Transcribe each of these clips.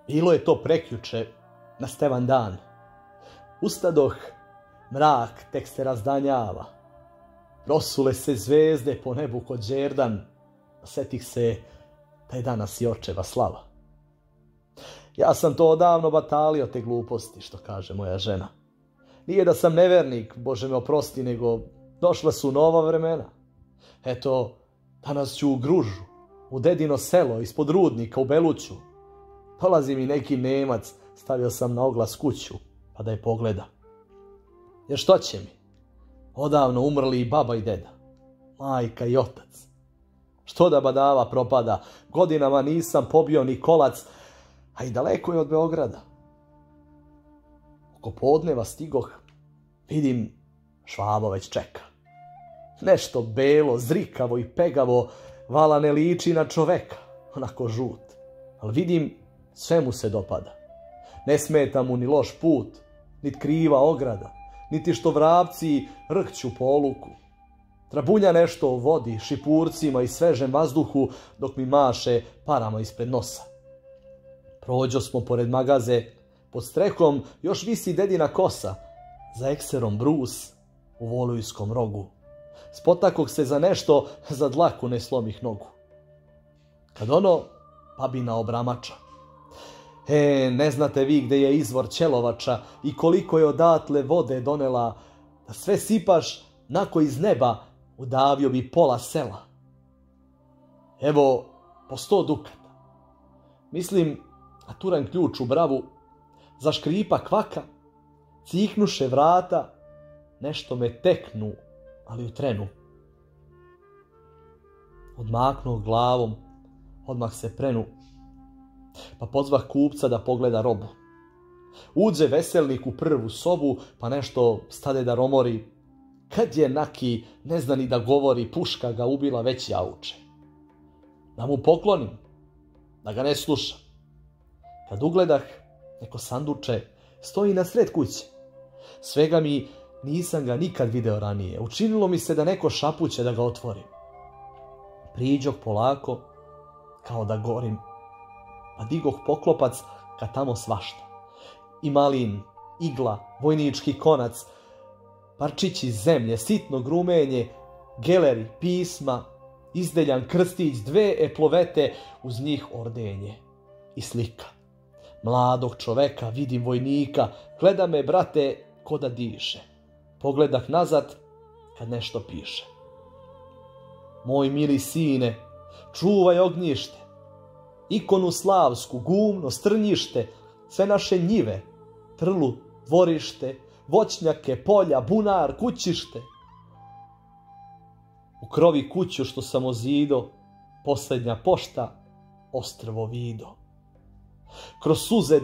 Bilo je to prekjuče na Stevan dan. Ustadoh, mrak tek se razdanjava. Prosule se zvezde po nebu kod Đerdan. Setih se da je danas i očeva slava. Ja sam to odavno batalio te gluposti, što kaže moja žena. Nije da sam nevernik, Bože me oprosti, nego došla su nova vremena. Eto, danas ću u Gružu, u dedino selo, ispod rudnika, u Beluću. Dolazi mi neki Nemac, stavio sam na oglas kuću, pa da je pogleda. Jer što će mi? Odavno umrli i baba i deda, majka i otac. Što da badava propada, godinama nisam pobio ni kolac, a i daleko je od Beograda. Oko podneva stigoh, vidim Švabo već čeka. Nešto belo, zrikavo i pegavo, vala ne liči na čoveka, onako žut. Ali vidim, sve mu se dopada. Ne smeta mu ni loš put, niti kriva ograda, niti što vrapci rkću po oluku. Trabunja nešto o vodi, šipurcima i svežem vazduhu, dok mi maše parama ispred nosa. Prođo smo pored magaze, pod strehom još visi dedina kosa, za ekserom brus u Volujskom rogu. Spotakog se za nešto, za dlaku ne slomih nogu. Kad ono, babina obramača. Ne znate vi gde je izvor Ćelovača i koliko je odatle vode donela, da sve sipaš nako iz neba, udavio bi pola sela. Evo, po 100 dukata. Mislim, a turan ključ u bravu, zaškripa kvaka, ciknuše vrata, nešto me teknu, ali u trenu. Odmaknuo glavom, odmah se prenu, pa pozvah kupca da pogleda robu. Uđe veselnik u prvu sobu, pa nešto stade da romori. Kad je naki, ne zna ni da govori, puška ga ubila već jauče. Da mu poklonim, da ga ne sluša. Kad ugledah, neko sanduče stoji na sred kuće. Svega mi, nisam ga nikad video ranije. Učinilo mi se da neko šapuće da ga otvorim. Priđoh polako, kao da gorim, pa digoh poklopac ka tamo svašta. I malin, igla, vojnički konac, parčići zemlje, sitno grumenje, geleri, pisma, izdeljan krstić, 2 eplovete, uz njih ordenje i slika. Mladog čoveka, vidim vojnika, gleda me, brate, ko da diše. Pogledah nazad, kad nešto piše. Moj mili sine, čuvaj ognjište, ikonu slavsku, gumno, strnjište, sve naše njive, trlu, dvorište, voćnjake, polja, bunar, kućište. U krovi kuću što sam ozido, posljednja pošta, ostrvo vido. Kroz suze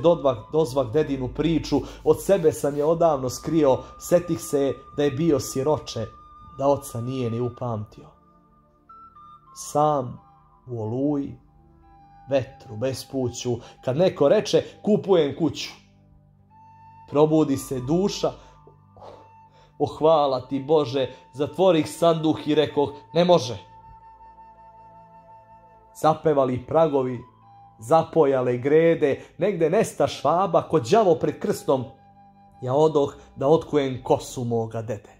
dozvah dedinu priču, od sebe sam je odavno skrio, setih se da je bio siroče, da oca nije ni upamtio. Sam u oluji, vetru, bespuću, kad neko reče kupujem kuću. Probudi se duša, hvala ti Bože, zatvorih sanduh i rekoh ne može. Zapevali pragovi, zapojale grede, negde nesta Švaba, ko đavo pred krstom, ja odoh da otkujem kosu moga dede.